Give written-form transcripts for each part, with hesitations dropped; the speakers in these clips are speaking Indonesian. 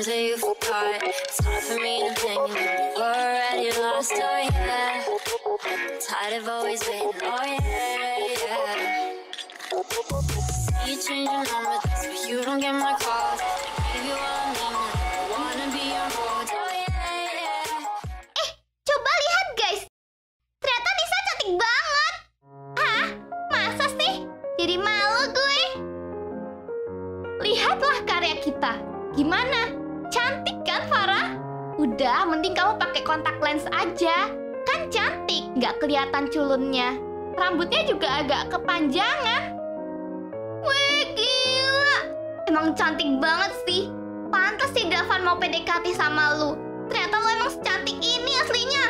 Sometimes I you for part. It's hard for me to blame you when you're already lost. Oh yeah. Tired of always waiting. Oh yeah. See you change your number, that's why you don't get my calls. I give you all I mean, I wanna be on hold. Oh yeah. Coba lihat guys, ternyata Nisa cantik banget. Hah? Masa sih? Jadi malu gue. Lihatlah karya kita. Gimana? Cantik kan Farah? Udah, mending kamu pakai kontak lens aja. Kan cantik, nggak kelihatan culunnya. Rambutnya juga agak kepanjangan. Wih, gila. Emang cantik banget sih. Pantas sih Delvan mau PDKT sama lu. Ternyata lu emang secantik ini aslinya.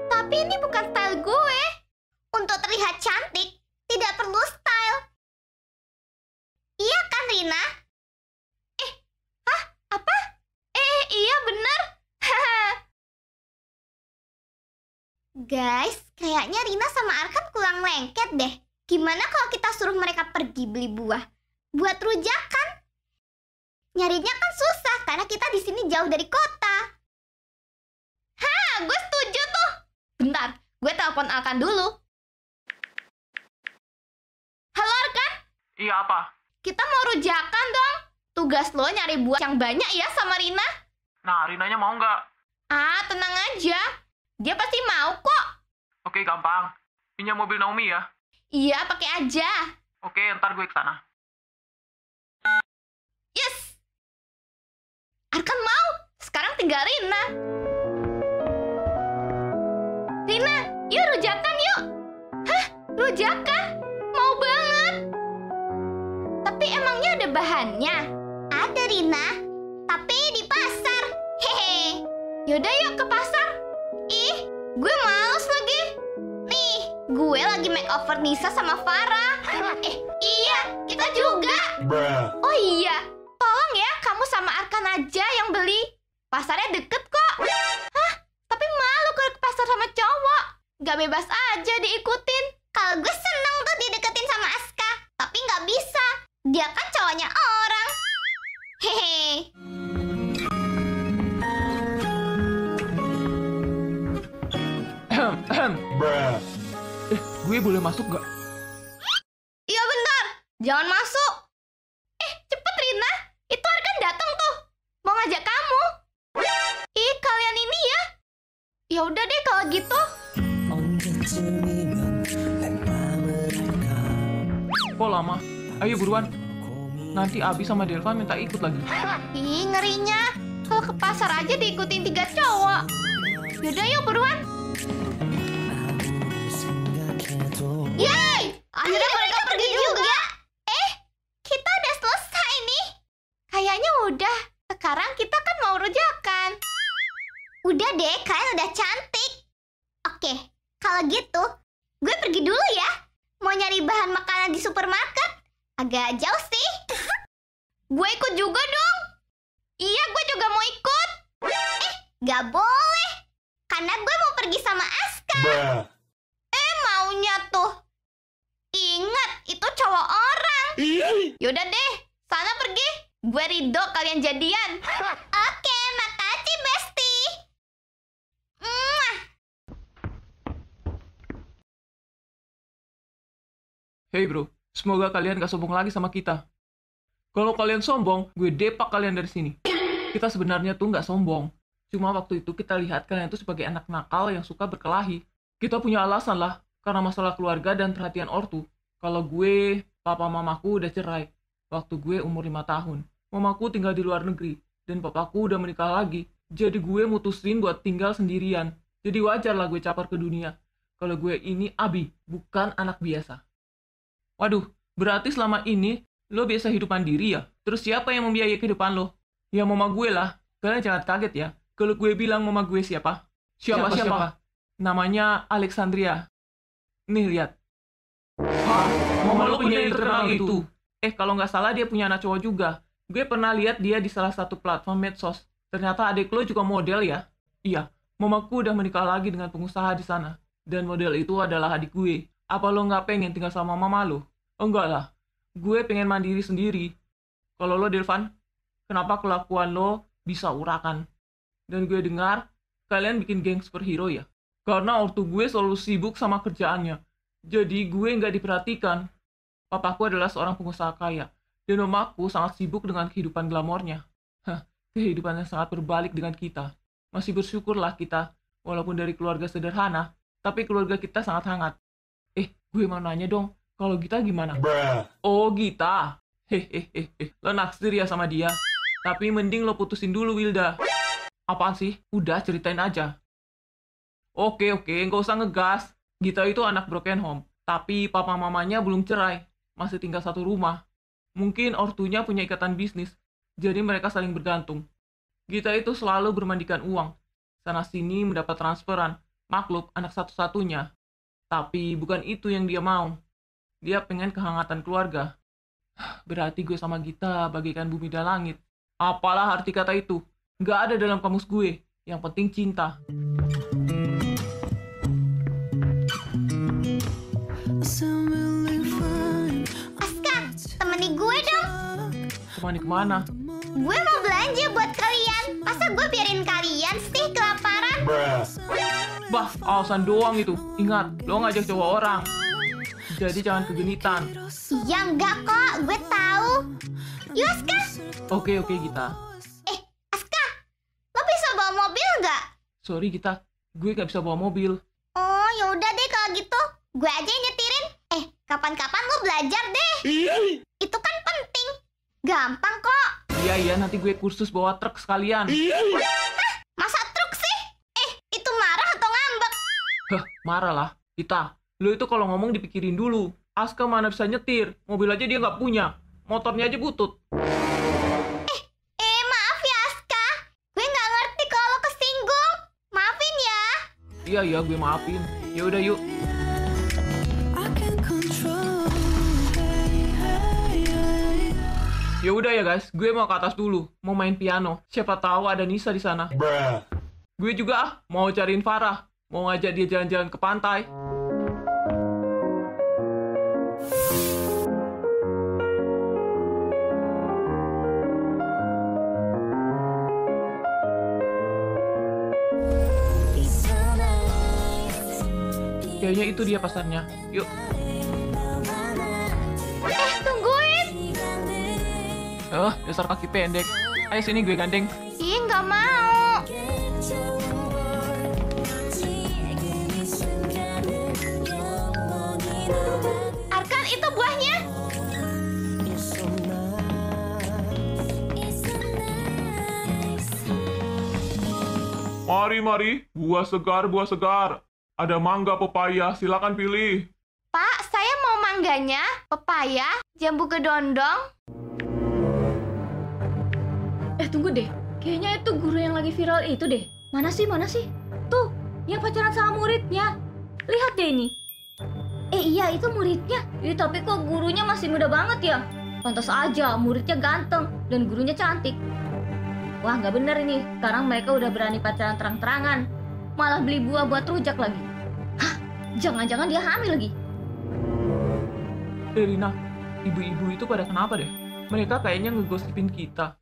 Tapi ini bukan style gue. Untuk terlihat cantik, tidak perlu style. Iya kan, Rina? Hah? Apa? Iya bener. Guys, kayaknya Rina sama Arkan kurang lengket deh. Gimana kalau kita suruh mereka pergi beli buah? Buat rujakan. Nyarinya kan susah karena kita di sini jauh dari kota. Gue setuju tuh. Bentar, gue telepon Arkan dulu. Halo Arkan? Iya, apa? Kita mau rujakan dong. Tugas lo nyari buah yang banyak ya sama Rina. Nah, Rinanya mau nggak? Tenang aja. Dia pasti mau kok. Oke, gampang. Pinjam mobil Naomi ya. Iya, pakai aja. Oke, ntar gue ke sana. Yes. Arkan mau. Sekarang tinggal Rina. Rina, yuk rujakan yuk. Hah? Rujakan? Mau banget. Tapi emangnya ada bahannya? Ada, Rina. Tapi di pasar. Hehe. Yaudah yuk ke pasar. Ih, gue males lagi. Nih, gue lagi makeover Nisa sama Farah. Iya, kita juga. Oh iya, tolong ya kamu sama Arkan aja yang beli. Pasarnya deket kok. Hah? Tapi malu kalau ke pasar sama cowok. Gak bebas aja diikutin. Kalau gue seneng tuh dideketin sama Aska. Tapi gak bisa. Dia kan cowoknya orang. Hehe. Gue boleh masuk nggak? Iya bentar, jangan masuk. Cepet Rina, itu Arkan datang tuh. Mau ngajak kamu. Kalian ini ya? Ya udah deh kalau gitu. Kok lama? Ayo buruan. Nanti Abi sama Delvan minta ikut lagi. Ngerinya. Kalau ke pasar aja diikutin 3 cowok. Yaudah yuk buruan. Yeay! Akhirnya mereka pergi juga. Kita udah selesai nih. Kayaknya udah. Sekarang kita kan mau rujakan. Udah deh, kalian udah cantik. Oke, kalau gitu, gue pergi dulu ya. Mau nyari bahan makanan di supermarket. Agak jauh sih. Gue ikut juga dong. Iya, gue juga mau ikut. Gak boleh. Karena gue mau pergi sama Aska. Maunya tuh. Ingat, itu cowok orang. Yaudah deh, sana pergi. Gue ridho kalian jadian. Oke, makasih Besti. Hey bro, semoga kalian gak sombong lagi sama kita. Kalau kalian sombong, gue depak kalian dari sini. Kita sebenarnya tuh gak sombong. Cuma waktu itu kita lihat kalian tuh sebagai anak nakal yang suka berkelahi. Kita punya alasan lah, karena masalah keluarga dan perhatian ortu. Kalau gue, papa mamaku udah cerai. Waktu gue umur 5 tahun. Mamaku tinggal di luar negeri. Dan papaku udah menikah lagi. Jadi gue mutusin buat tinggal sendirian. Jadi wajar lah gue caper ke dunia. Kalau gue ini Abi, bukan anak biasa. Waduh, berarti selama ini lo biasa hidup mandiri ya? Terus siapa yang membiayai kehidupan lo? Ya mama gue lah. Kalian jangan kaget ya. Kalau gue bilang mama gue siapa? Siapa? Namanya Alexandria. Nih lihat. Hah? Mama lo penyanyi terkenal itu? Kalau nggak salah dia punya anak cowok juga. Gue pernah lihat dia di salah satu platform medsos. Ternyata adik lo juga model ya? Iya, mamaku udah menikah lagi dengan pengusaha di sana. Dan model itu adalah adik gue. Apa lo nggak pengen tinggal sama mama lo? Oh enggak lah. Gue pengen mandiri sendiri. Kalau lo, Delvan? kenapa kelakuan lo bisa urakan. Dan gue dengar, kalian bikin geng superhero ya? Karena ortu gue selalu sibuk sama kerjaannya. Jadi gue nggak diperhatikan. Papaku adalah seorang pengusaha kaya. Dan mamaku sangat sibuk dengan kehidupan glamornya. Kehidupan yang sangat berbalik dengan kita. Masih bersyukurlah kita, walaupun dari keluarga sederhana, tapi keluarga kita sangat hangat. Gue mau nanya dong, kalau Gita gimana? Oh, Gita. Lo naksir ya sama dia? Tapi mending lo putusin dulu, Wilda. Apaan sih? Udah, ceritain aja. Oke, nggak usah ngegas. Gita itu anak broken home, tapi papa mamanya belum cerai. Masih tinggal satu rumah. Mungkin ortunya punya ikatan bisnis, jadi mereka saling bergantung. Gita itu selalu bermandikan uang. Sana-sini mendapat transferan, makhluk anak satu-satunya. Tapi bukan itu yang dia mau. Dia pengen kehangatan keluarga. Berarti gue sama Gita bagaikan bumi dan langit. Apalah arti kata itu? Nggak ada dalam kamus gue. Yang penting cinta. Aska, temani gue dong. Temani kemana? Gue mau belanja buat kalian. Masa gue biarin kalian sih kelaparan? Bah, alasan doang itu. Ingat, lo ngajak cowok orang. Jadi jangan kegenitan. Ya enggak kok, gue tahu. Yuk Aska. Oke, Gita. Aska, lo bisa bawa mobil nggak? Sorry, Gita. Gue nggak bisa bawa mobil. Oh, yaudah deh kalau gitu. Gue aja yang nyetirin. Kapan-kapan lo belajar deh. Itu kan penting. Gampang kok. Iya, nanti gue kursus bawa truk sekalian. Masa truk sih? Itu marah atau ngambek? Marah lah. Gita, lo itu kalau ngomong dipikirin dulu. Aska mana bisa nyetir. Mobil aja dia nggak punya. Motornya aja butut. Maaf ya Aska. Gue nggak ngerti kalau lo kesinggung. Maafin ya. Iya, gue maafin. Ya udah yuk. Ya udah ya guys, gue mau ke atas dulu, mau main piano. Siapa tahu ada Nisa di sana. Gue juga mau cariin Farah, mau ngajak dia jalan-jalan ke pantai. Kayaknya itu dia pasarnya. Yuk. Tungguin. Dasar kaki pendek. Ayo sini gue gandeng. Ih, nggak mau. Arkan, itu buahnya. Mari, buah segar. Ada mangga, pepaya, silakan pilih. Pak, saya mau mangganya, pepaya, jambu kedondong. Tunggu deh. Kayaknya itu guru yang lagi viral itu deh. Mana sih? Tuh, yang pacaran sama muridnya. Lihat deh ini. Iya, itu muridnya. Tapi kok gurunya masih muda banget ya? Pantas aja, muridnya ganteng dan gurunya cantik. Wah, nggak bener ini. Sekarang mereka udah berani pacaran terang-terangan. Malah beli buah buat rujak lagi. Hah? Jangan-jangan dia hamil lagi. Rina, ibu-ibu itu pada kenapa deh? Mereka kayaknya ngegosipin kita.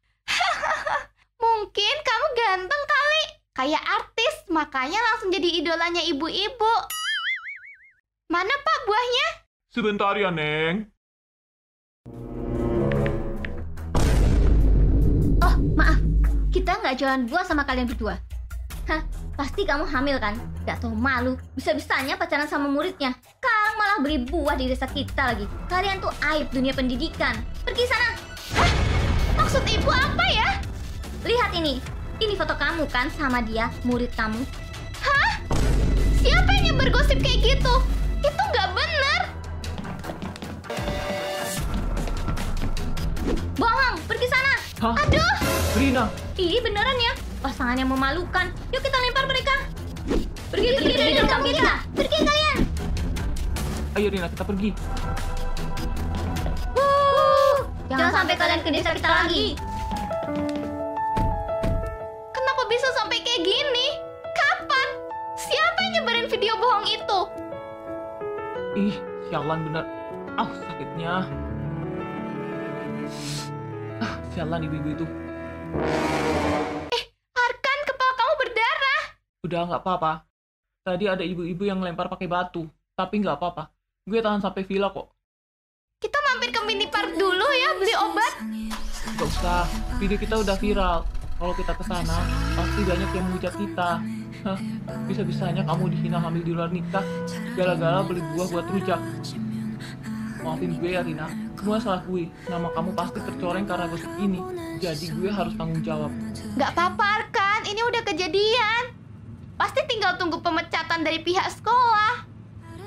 Mungkin kamu ganteng kali. Kayak artis, makanya langsung jadi idolanya ibu-ibu. Mana Pak buahnya? Sebentar ya, Neng. Oh, maaf. Kita nggak jualan buah sama kalian berdua. Hah, pasti kamu hamil kan? Gak tau malu. Bisa-bisanya pacaran sama muridnya. Sekarang malah beli buah di desa kita lagi. Kalian tuh aib dunia pendidikan. Pergi sana. Hah? Maksud ibu apa ya? Lihat ini. Ini foto kamu kan sama dia, murid kamu. Hah? Siapa yang bergosip kayak gitu? Itu nggak bener. Bohong, pergi sana. Hah? Aduh. Rina, Ih, beneran ya. Pasangan yang memalukan. Yuk kita lempar mereka. Pergi dari kampung kita. Pergi kalian. ayo Rina kita pergi. Jangan sampai kalian ke desa kita lagi. Kenapa bisa sampai kayak gini? Kapan? Siapa yang nyebarin video bohong itu? Ih, sialan bener. Sakitnya. Sialan ibu-ibu itu. Arkan, kepala kamu berdarah. Udah nggak apa-apa. Tadi ada ibu-ibu yang lempar pakai batu. Tapi nggak apa-apa. Gue tahan sampai villa kok. Kita mampir ke mini park dulu ya, beli obat. Nggak usah. Video kita udah viral. Kalau kita ke sana, pasti banyak yang menghujat kita. Hah, bisa-bisanya kamu dihina hamil di luar nikah gara-gara beli buah buat rujak. Maafin gue ya, Rina. Semua salah gue. Nama kamu pasti tercoreng karena gosip ini. Jadi gue harus tanggung jawab. Nggak apa-apa, Arkan. Ini udah kejadian. Pasti tinggal tunggu pemecatan dari pihak sekolah.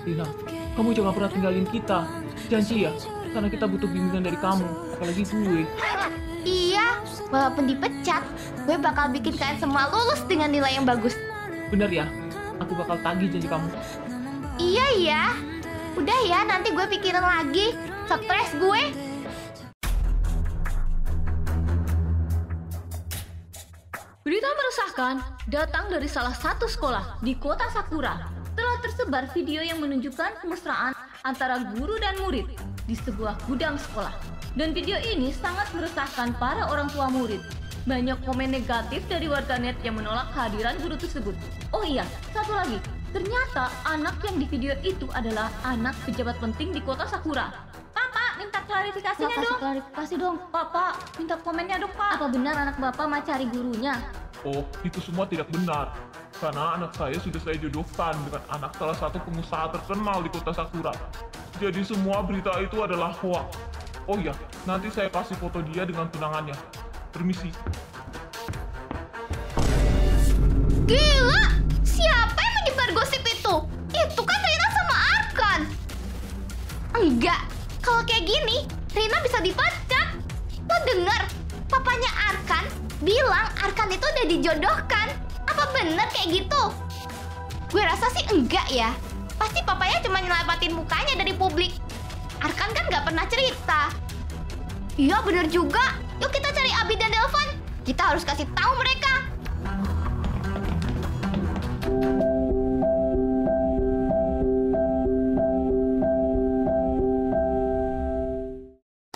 Rina, kamu jangan pernah tinggalin kita. Janji ya, karena kita butuh bimbingan dari kamu. Apalagi gue. Iya, walaupun dipecat, gue bakal bikin kalian semua lulus dengan nilai yang bagus. Bener ya? Aku bakal tagih janji kamu. Iya ya. Udah ya, nanti gue pikirin lagi. Stres gue. Berita meresahkan datang dari salah satu sekolah di kota Sakura. Telah tersebar video yang menunjukkan kemesraan antara guru dan murid di sebuah gudang sekolah. Dan video ini sangat meresahkan para orang tua murid. Banyak komen negatif dari warganet yang menolak kehadiran guru tersebut. Oh iya, satu lagi. Ternyata anak yang di video itu adalah anak pejabat penting di kota Sakura. Pak, minta klarifikasinya dong. Klarifikasi dong. Pak, minta komennya dong, Pak. Apa benar anak Bapak mau cari gurunya? Oh, itu semua tidak benar. Karena anak saya sudah saya jodohkan dengan anak salah satu pengusaha terkenal di kota Sakura. Jadi semua berita itu adalah hoax. Oh ya, nanti saya kasih foto dia dengan tunangannya. Permisi. Gila! Siapa yang menyebar gosip itu? Itu kan Rina sama Arkan. Enggak, kalau kayak gini, Rina bisa dipecat. Lo denger, papanya Arkan bilang Arkan itu udah dijodohkan. Apa bener kayak gitu? Gue rasa sih enggak ya. Pasti papanya cuma nyelamatin mukanya dari publik. Arkan kan nggak pernah cerita. Iya bener juga. Yuk kita cari Abi dan Delvan. Kita harus kasih tahu mereka.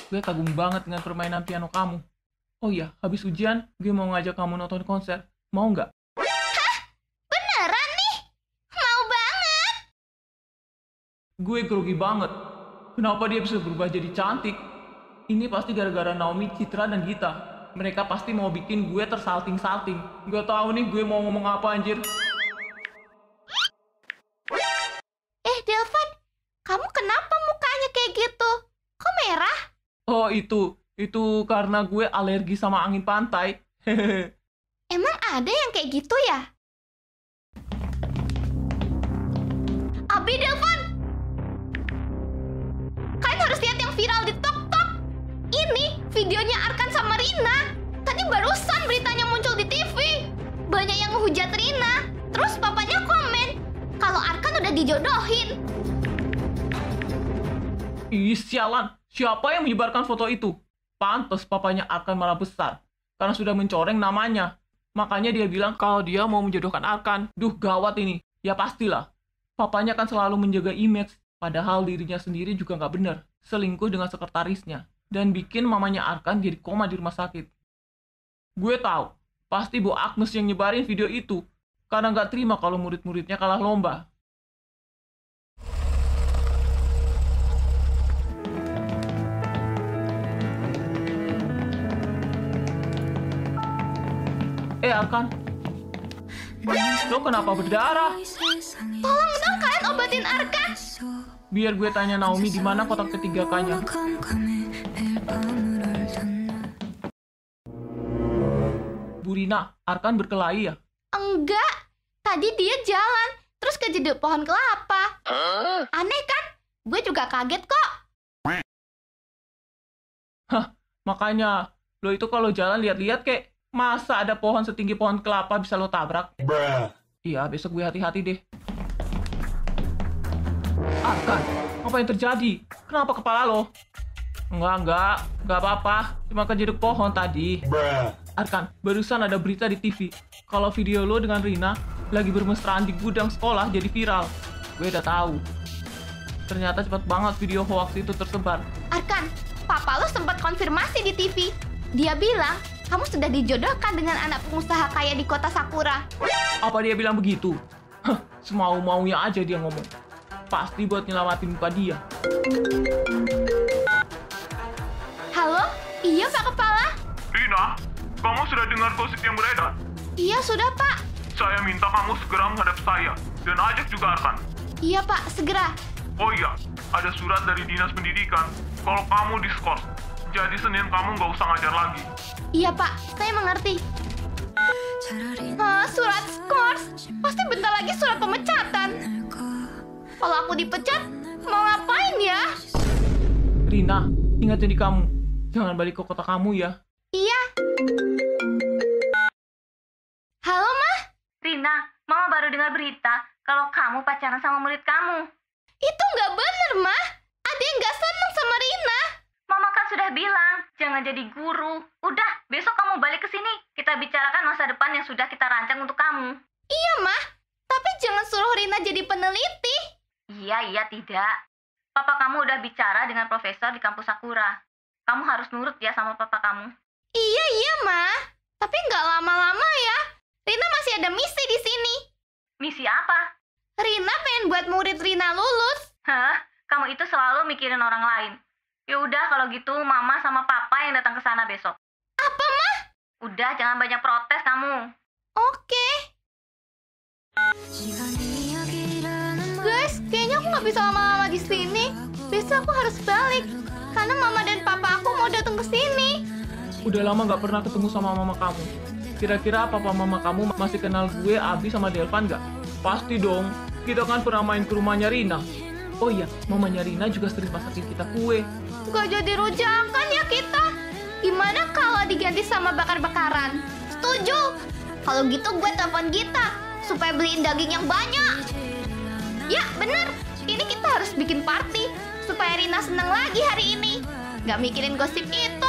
Gue kagum banget dengan permainan piano kamu. Oh iya, habis ujian, gue mau ngajak kamu nonton konser. Mau nggak? Beneran nih? Mau banget. Gue grogi banget. Kenapa dia bisa berubah jadi cantik? Ini pasti gara-gara Naomi, Citra, dan Gita. Mereka pasti mau bikin gue tersalting-salting. Gak tahu nih gue mau ngomong apa anjir. Delvan, kamu kenapa mukanya kayak gitu? Kok merah? Oh itu karena gue alergi sama angin pantai. Hehehe. Emang ada yang kayak gitu ya? Abi, Delvan! Kalian harus lihat yang viral di TikTok. Ini videonya Arkan sama Rina. Tadi barusan beritanya muncul di TV. Banyak yang ngehujat Rina. Terus papanya komen kalau Arkan udah dijodohin. Ih, sialan. Siapa yang menyebarkan foto itu? Pantes papanya Arkan malah besar. Karena sudah mencoreng namanya. Makanya dia bilang kalau dia mau menjodohkan Arkan. Duh, gawat ini. Ya pastilah. Papanya kan selalu menjaga image. Padahal dirinya sendiri juga nggak bener. Selingkuh dengan sekretarisnya. Dan bikin mamanya Arkan jadi koma di rumah sakit. Gue tahu. Pasti Bu Agnes yang nyebarin video itu. Karena nggak terima kalau murid-muridnya kalah lomba. Arkan, lo kenapa berdarah? Tolong dong kalian obatin Arkan. Biar gue tanya Naomi di mana kotak ketiga-kanya. Bu Rina, Arkan berkelahi ya? Enggak, tadi dia jalan, terus kejeduk pohon kelapa. Aneh kan? Gue juga kaget kok. Hah, makanya lo itu kalau jalan lihat-lihat kayak masa ada pohon setinggi pohon kelapa bisa lo tabrak? Iya, besok gue hati-hati deh. Arkan, apa yang terjadi? Kenapa kepala lo? Enggak apa-apa. Cuma kejeduk pohon tadi. Arkan, barusan ada berita di TV. Kalau video lo dengan Rina lagi bermesraan di gudang sekolah jadi viral. Gue udah tahu. Ternyata cepat banget video hoax itu tersebar. Arkan, papa lo sempat konfirmasi di TV. Dia bilang kamu sudah dijodohkan dengan anak pengusaha kaya di kota Sakura. Apa dia bilang begitu? Hah, semau-maunya aja dia ngomong. Pasti buat nyelamatin muka dia. Halo? Iya, Pak Kepala? Rina, kamu sudah dengar gosip yang beredar? Iya, sudah, Pak. Saya minta kamu segera menghadap saya dan ajak juga Arkan. Iya, Pak, segera. Oh iya, ada surat dari Dinas Pendidikan kalau kamu diskors. Jadi Senin kamu nggak usah ngajar lagi. Iya, Pak, saya mengerti. Surat skors? Pasti bentar lagi surat pemecatan. Kalau aku dipecat, mau ngapain ya? Rina, ingat jadi kamu. Jangan balik ke kota kamu ya. Iya. Halo, Ma? Rina, Mama baru dengar berita kalau kamu pacaran sama murid kamu. Itu nggak bener, Ma. Ada yang nggak seneng sama Rina. Mama kan sudah bilang, jangan jadi guru. Udah, besok kamu balik ke sini. Kita bicarakan masa depan yang sudah kita rancang untuk kamu. Iya, Ma. Tapi jangan suruh Rina jadi peneliti. Iya, tidak. Papa kamu udah bicara dengan profesor di kampus Sakura. Kamu harus nurut ya sama papa kamu. Iya, Ma. Tapi nggak lama-lama ya. Rina masih ada misi di sini. Misi apa? Rina pengen buat murid Rina lulus. Hah? Kamu itu selalu mikirin orang lain. Ya udah kalau gitu Mama sama Papa yang datang ke sana besok. Apa, Ma? Udah, jangan banyak protes kamu. Oke. Guys, kayaknya aku nggak bisa lama-lama di sini. Besok aku harus balik. Karena Mama dan Papa aku mau datang ke sini. Udah lama nggak pernah ketemu sama mama kamu. Kira-kira papa mama kamu masih kenal gue, Abi, sama Delvan nggak? Pasti dong. Kita kan pernah main ke rumahnya Rina. Oh iya, mamanya Rina juga sering masakin kita kue. Gak jadi rujakan ya kita. Gimana kalau diganti sama bakar-bakaran? Setuju. Kalau gitu gue telepon Gita supaya beliin daging yang banyak. Ya, bener. Ini kita harus bikin party supaya Rina seneng lagi hari ini. Gak mikirin gosip itu.